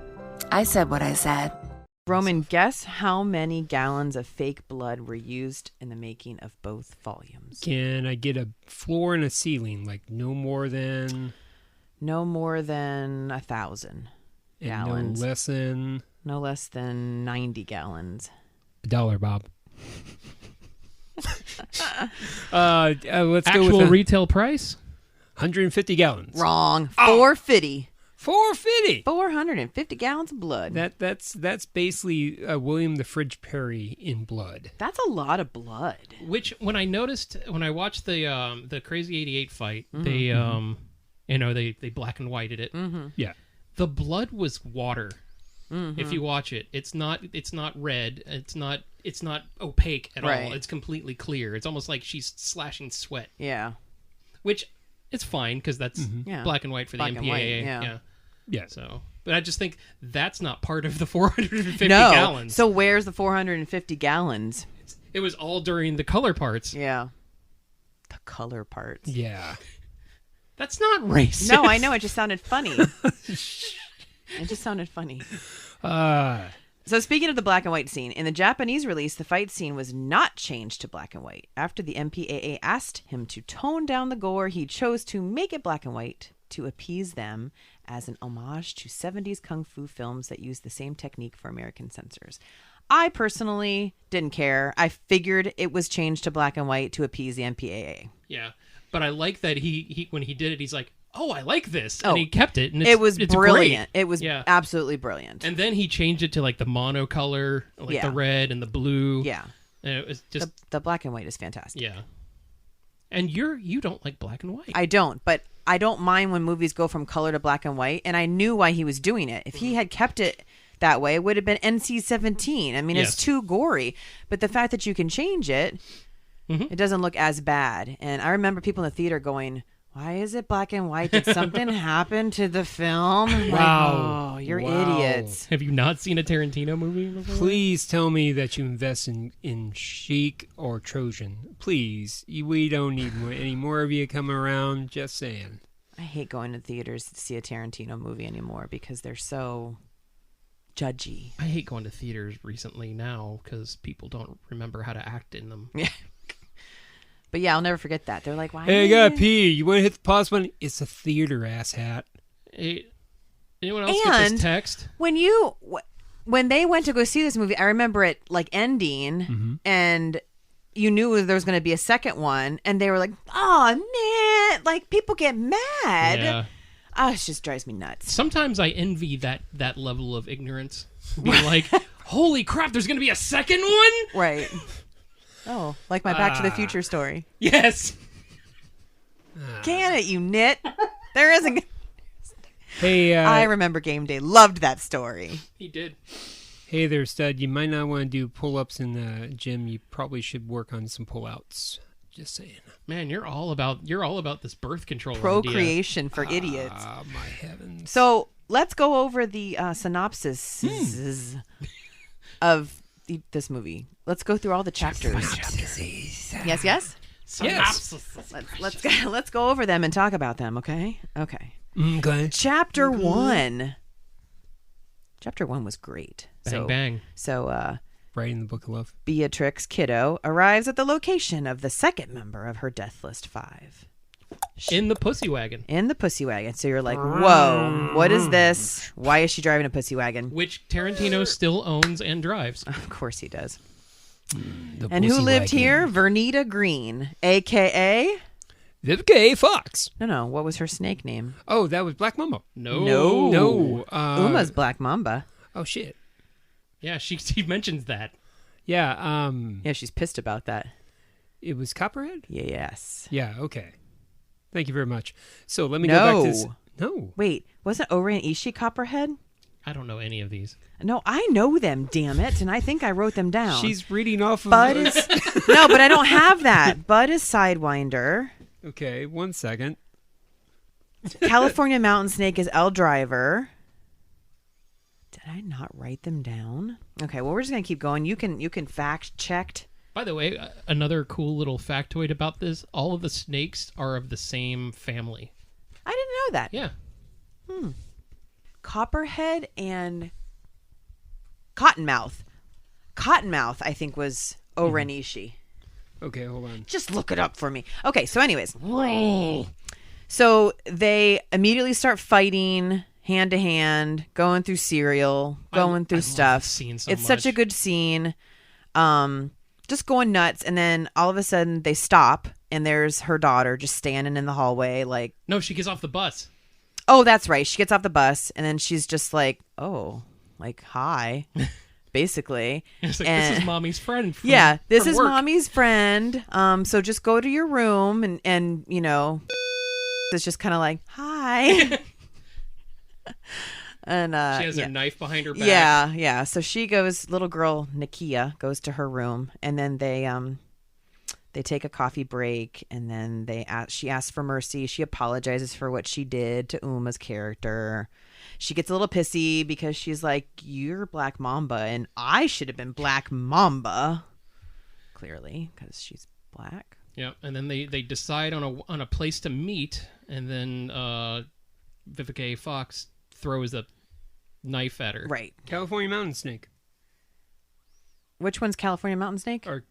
I said what I said. Roman, guess how many gallons of fake blood were used in the making of both volumes? Can I get a floor and a ceiling? Like no more than 1,000 gallons. No less than 90 gallons. $1, Bob. Let's go with Actual retail price? 150 gallons. Wrong. 450. 450. 450 gallons of blood. That's basically William the Fridge Perry in blood. That's a lot of blood. Which when I watched the Crazy 88 fight, they they black and whited it. Mm-hmm. Yeah. The blood was water. Mm-hmm. If you watch it, it's not red. It's not opaque at all. It's completely clear. It's almost like she's slashing sweat. Yeah. Which it's fine because that's black and white for the MPAA. Yeah. So, but I just think that's not part of the 450 gallons. So where's the 450 gallons? It was all during the color parts. Yeah. The color parts. Yeah. That's not racist. No, I know. It just sounded funny. So speaking of the black and white scene, in the Japanese release, the fight scene was not changed to black and white. After the MPAA asked him to tone down the gore, he chose to make it black and white to appease them as an homage to 70s kung fu films that used the same technique for American censors. I personally didn't care. I figured it was changed to black and white to appease the MPAA. Yeah, but I like that he when he did it, he's like, oh, I like this. And he kept it. And it was brilliant. Great. It was absolutely brilliant. And then he changed it to like the monocolor, like the red and the blue. Yeah. And it was just... The black and white is fantastic. Yeah. And you don't like black and white. I don't, but I don't mind when movies go from color to black and white. And I knew why he was doing it. If he had kept it that way, it would have been NC-17. I mean, it's too gory. But the fact that you can change it, it doesn't look as bad. And I remember people in the theater going... Why is it black and white? Did something happen to the film? Wow. Oh, you're idiots. Have you not seen a Tarantino movie before? Please tell me that you invest in Chic or Trojan. Please. We don't need any more of you coming around. Just saying. I hate going to theaters to see a Tarantino movie anymore because they're so judgy. I hate going to theaters recently now because people don't remember how to act in them. Yeah. But yeah, I'll never forget that. They're like, why? Hey, I gotta pee. You want to hit the pause button? It's a theater, asshat. Hey, anyone else get this text? When they went to go see this movie, I remember it like ending, and you knew there was going to be a second one, and they were like, oh, man, like people get mad. Yeah. it just drives me nuts. Sometimes I envy that level of ignorance. Being like, holy crap, there's going to be a second one? Right. Oh, like my Back to the Future story. Yes. Can it, you nit? There isn't. Hey, I remember game day. Loved that story. He did. Hey there, stud. You might not want to do pull-ups in the gym. You probably should work on some pull-outs. Just saying. Man, you're all about this birth control procreation for idiots. Ah, my heavens. So let's go over the synopsis of this movie. Let's go through all the chapters. Yes. Synopsis. Let's go over them and talk about them. Okay. Okay. Chapter 1. Chapter 1 was great. Bang. So, right in the Book of Love. Beatrix Kiddo arrives at the location of the second member of her Death List 5. In the pussy wagon. So you're like, whoa, what is this? Why is she driving a pussy wagon? Which Tarantino still owns and drives. Of course he does. And who lived here? Vernita Green, a.k.a.? Vivica Fox. No. What was her snake name? Oh, that was Black Mamba. No. Uma's Black Mamba. Oh, shit. Yeah, she mentions that. Yeah. Yeah, she's pissed about that. It was Copperhead? Yes. Yeah, okay. Thank you very much. So let me go back to this. No. Wait, wasn't Oren Ishii Copperhead? I don't know any of these. No, I know them, damn it, and I think I wrote them down. She's reading off of... Bud is... No, but I don't have that. Bud is Sidewinder. Okay, 1 second. California Mountain Snake is L Driver. Did I not write them down? Okay, well, we're just going to keep going. You can fact checked. By the way, another cool little factoid about this, all of the snakes are of the same family. I didn't know that. Yeah. Copperhead and Cottonmouth. Cottonmouth, I think, was Oren Ishii. Okay, hold on. Just look it up for me. Okay, so anyways. So they immediately start fighting hand to hand, going through cereal, going through stuff. It's such a good scene. Just going nuts, and then all of a sudden they stop, and there's her daughter just standing in the hallway like... No, she gets off the bus. Oh, that's right. She gets off the bus, and then she's just like, oh, like, hi, basically. It's like, this is mommy's friend from, this is work. Mommy's friend. So just go to your room, and you know, it's just kind of like, hi. And she has her knife behind her back. Yeah. So she goes, little girl Nakia goes to her room, and then they take a coffee break, and then she asks for mercy. She apologizes for what she did to Uma's character. She gets a little pissy because she's like, "You're Black Mamba, and I should have been Black Mamba." Clearly, because she's black. Yeah, and then they decide on a place to meet, and then Vivica A. Fox throws a knife at her. Right. California Mountain Snake. Which one's California Mountain Snake? Or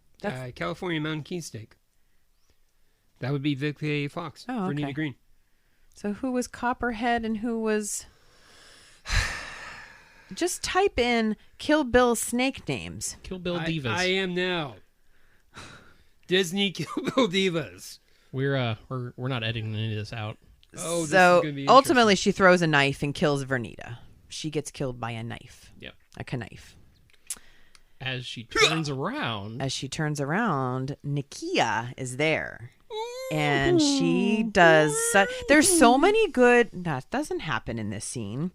California Mountain Key Snake. That would be Vivica A. Fox. Oh, okay. Vernita Green. So who was Copperhead and who was... Just type in Kill Bill snake names. Kill Bill Divas. I am now. Disney Kill Bill Divas. We're not editing any of this out. Oh, so ultimately she throws a knife and kills Vernita. She gets killed by a knife. Yep. A knife. As she turns around. Nakia is there. And she does... There's so many good... That doesn't happen in this scene.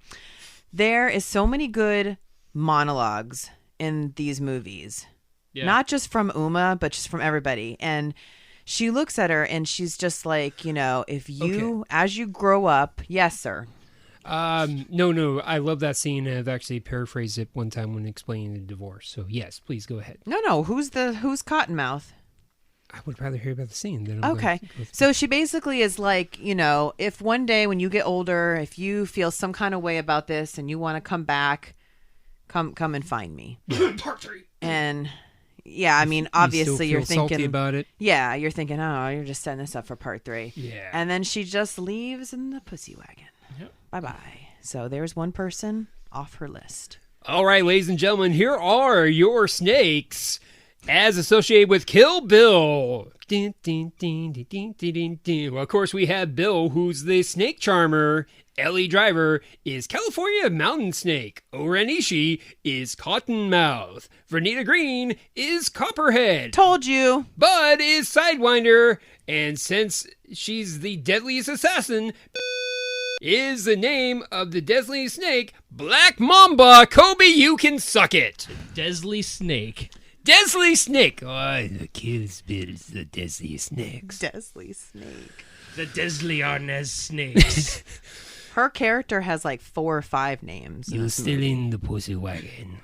There is so many good monologues in these movies. Yeah. Not just from Uma, but just from everybody. And she looks at her and she's just like, you know, if you, as you grow up... Yes, sir. No. I love that scene. I've actually paraphrased it one time when explaining the divorce. So yes, please go ahead. No. Who's Cottonmouth? I would rather hear about the scene than... Okay. So she basically is like, you know, if one day when you get older, if you feel some kind of way about this and you want to come back, come and find me. Part 3. And yeah, I mean, obviously you're thinking salty about it. Yeah, you're thinking, oh, you're just setting this up for part 3. Yeah. And then she just leaves in the pussy wagon. Yep. Bye-bye. So there's one person off her list. All right, ladies and gentlemen, here are your snakes. as associated with Kill Bill. Dun, dun, dun, dun, dun, dun, dun, dun. Well, of course, we have Bill, who's the snake charmer. Ellie Driver is California Mountain Snake. Oren Ishii is Cottonmouth. Vernita Green is Copperhead. Told you. Bud is Sidewinder. And since she's the deadliest assassin, is the name of the deadly snake, Black Mamba. Kobe, you can suck it. Deadly snake. Deadly snake. Oh, the cutest bit is the deadly snakes. Deadly snake. The deadly are as snakes. Her character has like 4 or 5 names. You're still in the pussy wagon.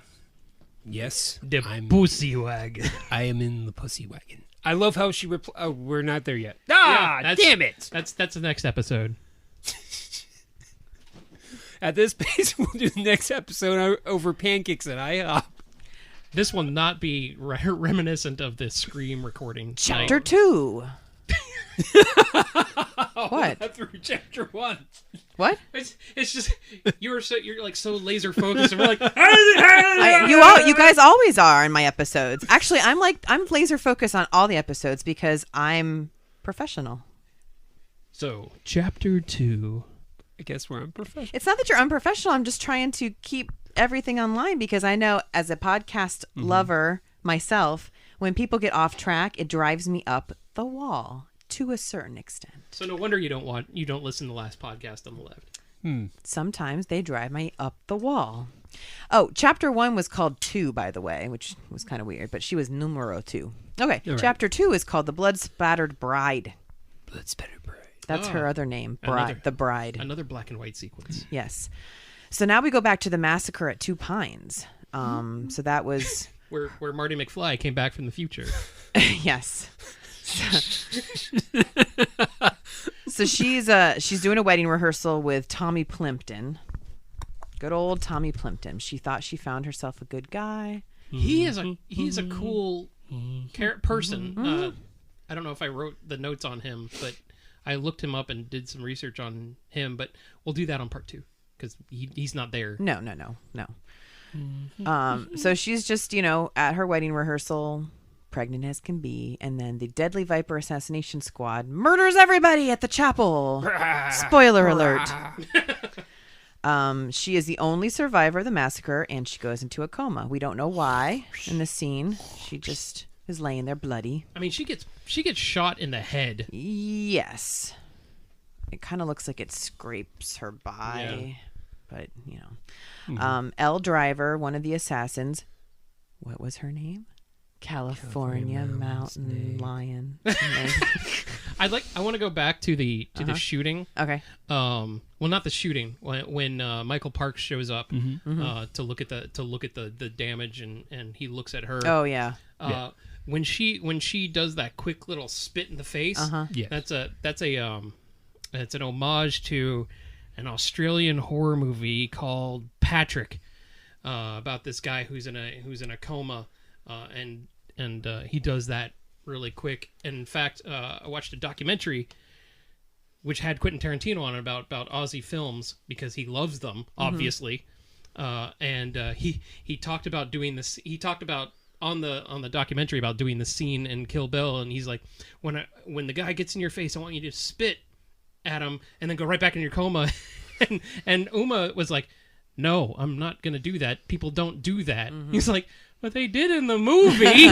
Yes, I'm pussy wagon. I am in the pussy wagon. I love how she oh, we're not there yet. Damn it! That's the next episode. At this pace, we'll do the next episode over pancakes at IHOP. This will not be reminiscent of the Scream recording. Chapter 2. What? Through chapter 1. What? It's just you're like so laser focused, and we're like, you guys always are in my episodes. Actually, I'm laser focused on all the episodes because I'm professional. So chapter 2. I guess we're unprofessional. It's not that you're unprofessional. I'm just trying to keep everything online because I know as a podcast lover myself, when people get off track, it drives me up the wall to a certain extent. So no wonder you don't listen to the last podcast on the left. Sometimes they drive me up the wall. Oh, chapter 1 was called 2, by the way, which was kind of weird, but she was numero 2. Okay, right. Chapter 2 is called The Blood Spattered Bride. Blood Spattered Bride. That's her other name, the bride. Another black and white sequence. Yes. So now we go back to the massacre at Two Pines. So that was where Marty McFly came back from the future. Yes. So she's doing a wedding rehearsal with Tommy Plimpton. Good old Tommy Plimpton. She thought she found herself a good guy. He's a cool person. I don't know if I wrote the notes on him, but I looked him up and did some research on him. But we'll do that on part 2 because he's not there. No. So she's just at her wedding rehearsal, pregnant as can be, and then the Deadly Viper assassination squad murders everybody at the chapel. Spoiler alert. She is the only survivor of the massacre, and she goes into a coma. We don't know why in this scene. She just is laying there bloody. I mean, she gets shot in the head. Yes. It kind of looks like it scrapes her by, but Elle Driver, one of the assassins. What was her name? California Mountain Lion. I want to go back to the shooting. Okay. Well, not the shooting. When Michael Parks shows up to look at the damage and he looks at her. Oh yeah. When she does that quick little spit in the face. That's an homage to an Australian horror movie called Patrick, about this guy who's in a coma. And he does that really quick. And in fact, I watched a documentary which had Quentin Tarantino on it about Aussie films because he loves them, obviously. And he talked about doing this. He talked about on the documentary about doing the scene in Kill Bill, and he's like, when the guy gets in your face, I want you to spit at him and then go right back in your coma. and Uma was like, no, I'm not gonna do that. People don't do that. He's like, but they did in the movie.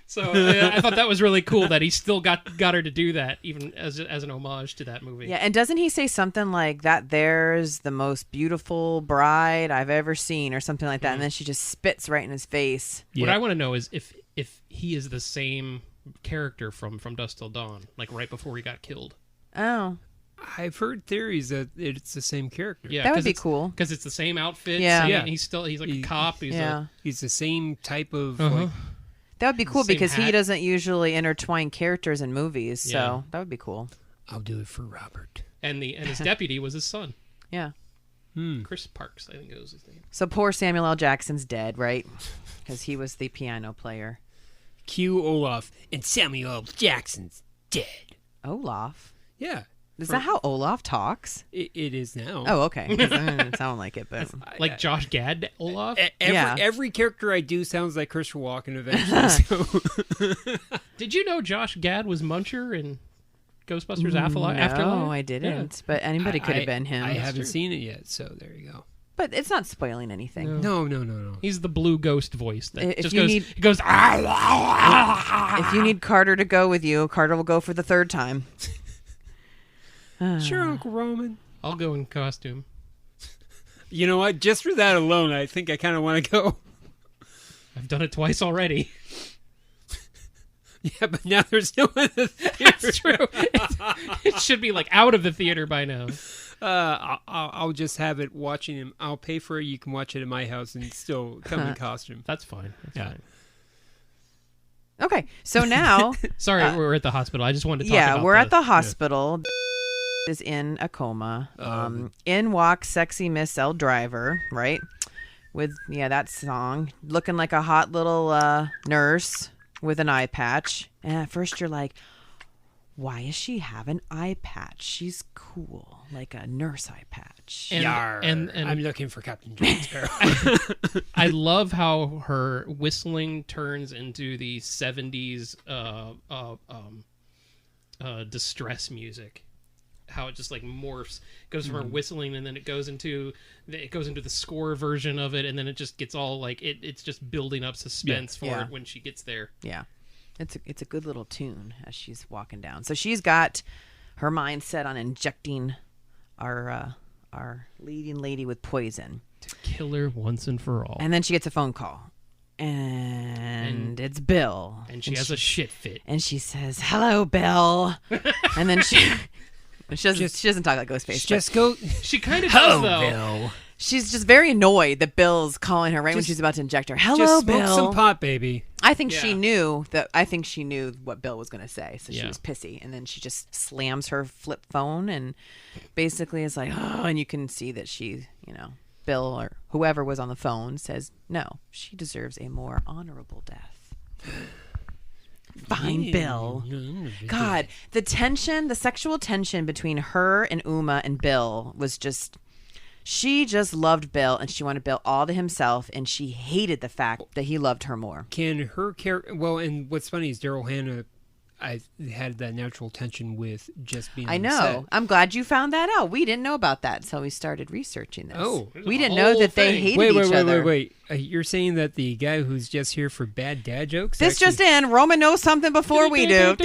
So I thought that was really cool that he still got her to do that, even as an homage to that movie. Yeah, and doesn't he say something like that? There's the most beautiful bride I've ever seen, or something like that, and then she just spits right in his face. What I want to know is if he is the same character from Dusk Till Dawn, like right before he got killed. Oh. I've heard theories that it's the same character. Yeah, that would be cool because it's the same outfit. Yeah, he's like a cop. He's the same type of. That would be cool because hat. he doesn't usually intertwine characters in movies, so that would be cool. I'll do it for Robert. And his deputy was his son. Yeah. Chris Parks, I think it was his name. So poor Samuel L. Jackson's dead, right? Because he was the piano player. Cue Olaf, and Samuel L. Jackson's dead. Olaf? Yeah. Is that how Olaf talks? It is now. Oh, okay. It doesn't sound like it, but like Josh Gad Olaf. Every character I do sounds like Christopher Walken eventually. So. Did you know Josh Gad was Muncher in Ghostbusters Afterlife? No, I didn't. Yeah. But anybody could have been him. I haven't seen it yet, so there you go. But it's not spoiling anything. No. He's the blue ghost voice that if just you goes. Need, he goes. If you need Carter to go with you, Carter will go for the third time. Sure, Uncle Roman. I'll go in costume. You know what? Just for that alone, I think I kind of want to go. I've done it twice already. Yeah, but now there's no one in the theater. That's true. It should be like out of the theater by now. I'll just have it watching him. I'll pay for it. You can watch it at my house and still come in costume. That's fine. That's fine. Okay, so now... Sorry, we're at the hospital. I just wanted to talk about we're at the hospital. Yeah. Is in a coma. In walks sexy Miss L. Driver, right? With, that song. Looking like a hot little nurse with an eye patch. And at first you're like, why does she have an eye patch? She's cool. Like a nurse eye patch. And I'm looking for Captain Jones. I love how her whistling turns into the 70s distress music. How it just like morphs, goes from her whistling, and then it goes into the score version of it, and then it just gets all like it's just building up suspense for it when she gets there. Yeah, it's a good little tune as she's walking down. So she's got her mind set on injecting our leading lady with poison to kill her once and for all. And then she gets a phone call, and it's Bill, and she has a shit fit, and she says, "Hello, Bill," and then she doesn't talk like Ghostface. She kind of does, though. Bill. She's just very annoyed that Bill's calling her when she's about to inject her. Hello, just Bill. Smoke some pot, baby. I think she knew what Bill was going to say, so she was pissy, and then she just slams her flip phone and basically is like, oh, and you can see that she, Bill or whoever was on the phone says, no, she deserves a more honorable death. Fine, Bill. God, the sexual tension between her and Uma and Bill was just... She just loved Bill, and she wanted Bill all to himself, and she hated the fact that he loved her more. Can her character... Well, and what's funny is Daryl Hannah... I had that natural tension with just being on the set. I'm glad you found that out. We didn't know about that, so we started researching this. Oh. We didn't know that they hated each other. Wait. You're saying that the guy who's just here for bad dad jokes? This just in. Roman knows something before we do.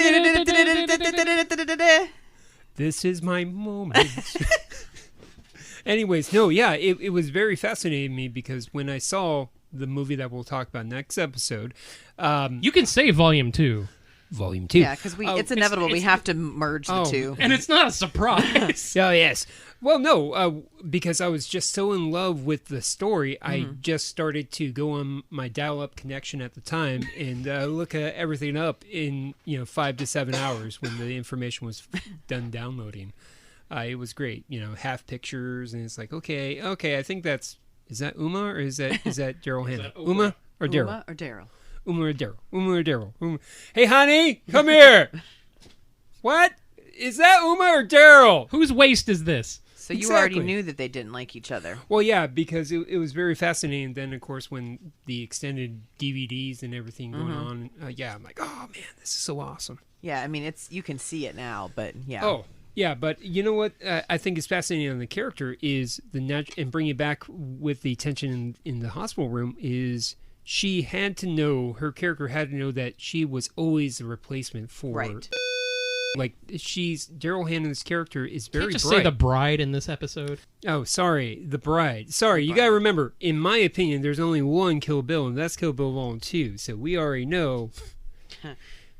This is my moment. Anyways, it was very fascinating to me because when I saw the movie that we'll talk about next episode... you can say Volume 2. Volume 2. Yeah, because it's inevitable. We have to merge the two. And it's not a surprise. Oh, yes. Well, no, because I was just so in love with the story, I just started to go on my dial-up connection at the time and look at everything up in 5 to 7 hours when the information was done downloading. It was great, half pictures, and it's like, okay, I think is that Uma or is that Daryl Hannah? Uma or Daryl? Uma or Daryl? Uma or Daryl. Hey, honey, come here. What? Is that Uma or Daryl? Whose waist is this? So you already knew that they didn't like each other. Well, yeah, because it was very fascinating. Then, of course, when the extended DVDs and everything going on, I'm like, oh, man, this is so awesome. Yeah, I mean, you can see it now, but yeah. Oh, yeah, but you know what I think is fascinating on the character is and bring it back with the tension in the hospital room is... her character had to know that she was always the replacement for... Right. Like, Daryl Hannah's character is very bright. Can't just say the bride in this episode? Oh, sorry, the bride. Sorry, you gotta remember, in my opinion, there's only one Kill Bill, and that's Kill Bill Volume 2, so we already know...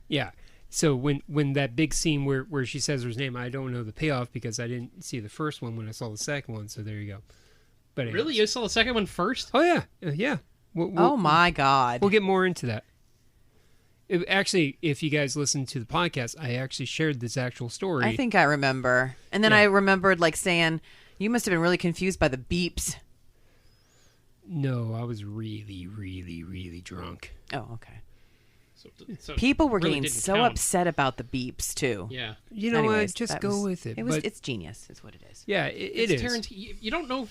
Yeah. So when that big scene where she says her name, I don't know the payoff because I didn't see the first one when I saw the second one, so there you go. But anyways. Really? You saw the second one first? Oh, yeah. Yeah. Oh my God! We'll get more into that. Actually, if you guys listen to the podcast, I actually shared this actual story. I think I remember, and then I remembered saying, "You must have been really confused by the beeps." No, I was really, really, really drunk. Oh, okay. So People were really getting didn't so count. upset about the beeps too. Yeah. You know Anyways, what? Just that go was- with it. It's genius, is what it is. Yeah, it is. You don't know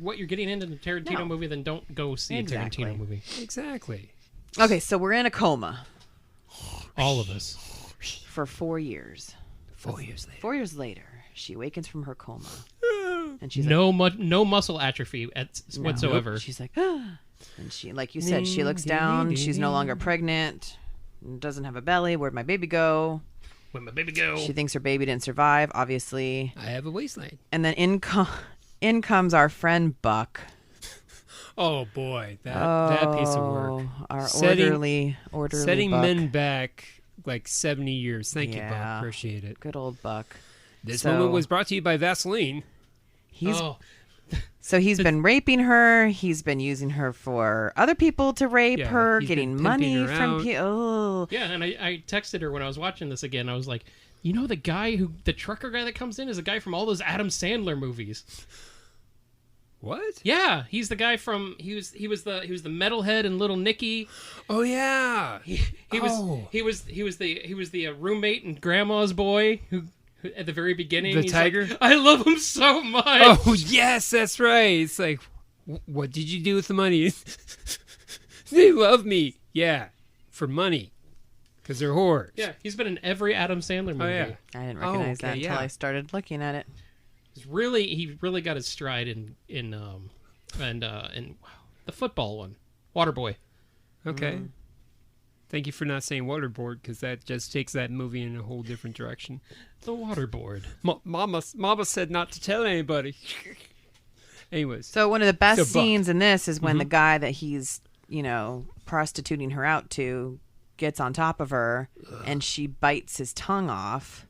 what you're getting into a Tarantino movie, then don't go see a Tarantino movie. Exactly. Okay, so we're in a coma All of us. for 4 years. 4 years later. 4 years later, she awakens from her coma, and she's no muscle atrophy whatsoever. She's like, ah. And she, like you said, she looks down. She's no longer pregnant. Doesn't have a belly. Where'd my baby go? Where'd my baby go? She thinks her baby didn't survive, obviously. I have a waistline. And then in comes our friend Buck. Oh boy, that piece of work. Our orderly setting Buck. men back like 70 years. Thank you, Buck. Appreciate it. Good old Buck. This moment was brought to you by Vaseline. So he's been raping her. He's been using her for other people to rape her, getting money from people. Oh. Yeah, and I texted her when I was watching this again. I was like, you know, the trucker guy that comes in is a guy from all those Adam Sandler movies. What? Yeah, he's the guy from he was the metalhead in Little Nicky. Oh yeah. He was the roommate and grandma's boy who at the very beginning, the he's tiger. Like, I love him so much. Oh yes, that's right. It's like, what did you do with the money? They love me. Yeah, for money, because they're whores. Yeah, he's been in every Adam Sandler movie. Oh yeah. I didn't recognize that until I started looking at it. He really got his stride in the football one, Waterboy. Okay. Thank you for not saying waterboard, because that just takes that movie in a whole different direction. The Waterboard. Mama said not to tell anybody. Anyways. So one of the best scenes in this is when the guy that he's, prostituting her out to gets on top of her and she bites his tongue off.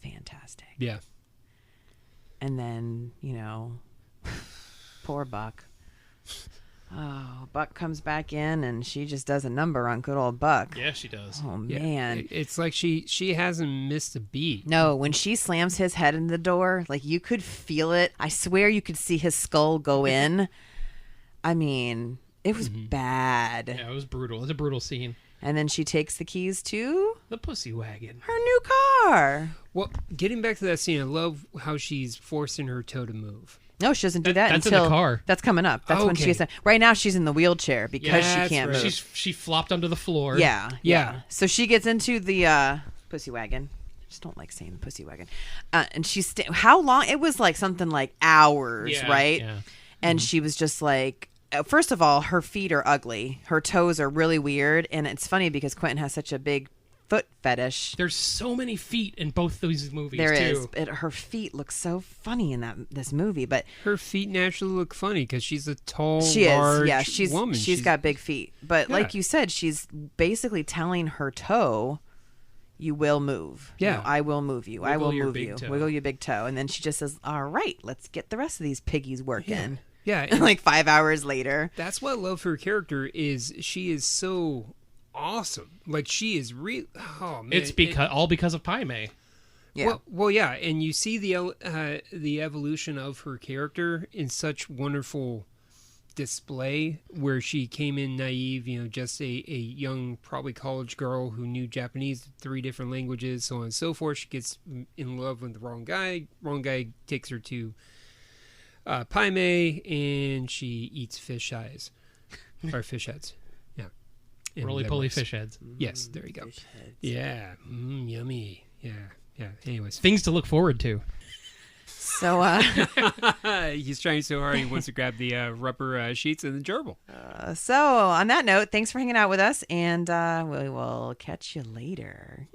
Fantastic. Yeah. And then, poor Buck. Oh, Buck comes back in and she just does a number on good old Buck. Yeah, she does. Oh, Yeah, man. it's like she hasn't missed a beat. No, when she slams his head in the door, like you could feel it. I swear you could see his skull go in. I mean, it was bad. Yeah, it was brutal. It's a brutal scene. And then she takes the keys to the pussy wagon. Her new car. Well, getting back to that scene, I love how she's forcing her toe to move. No, she doesn't do that that's until in the car. That's coming up. That's when she's right now. She's in the wheelchair because she can't move. She flopped onto the floor. Yeah. So she gets into the pussy wagon. I just don't like saying the pussy wagon. And she's how long? It was like something like hours, right? Yeah. And she was just like, first of all, her feet are ugly. Her toes are really weird, and it's funny because Quentin has such a big foot fetish. There's so many feet in both those movies. There too. is. Her feet look so funny in this movie, but her feet naturally look funny because she's a tall, large woman. She's got big feet, but like you said, she's basically telling her toe, "You will move. Yeah, I will move you. I will move you. Toe. Wiggle your big toe." And then she just says, "All right, let's get the rest of these piggies working." Yeah. And like 5 hours later. That's what I love her character is. She is so awesome. Like she is real. Oh man, it's all because of Pai Mei. Yeah. Well, yeah, and you see the evolution of her character in such wonderful display, where she came in naive, just a young, probably college girl who knew Japanese, 3 different languages, so on and so forth. She gets in love with the wrong guy. Wrong guy takes her to Pai Mei, and she eats fish eyes or fish heads. Roly-poly fish heads. Yes, there you go. Yeah, yummy. Yeah. Anyways, things to look forward to. So he's trying so hard. He wants to grab the rubber sheets and the gerbil. So on that note, thanks for hanging out with us, and we will catch you later.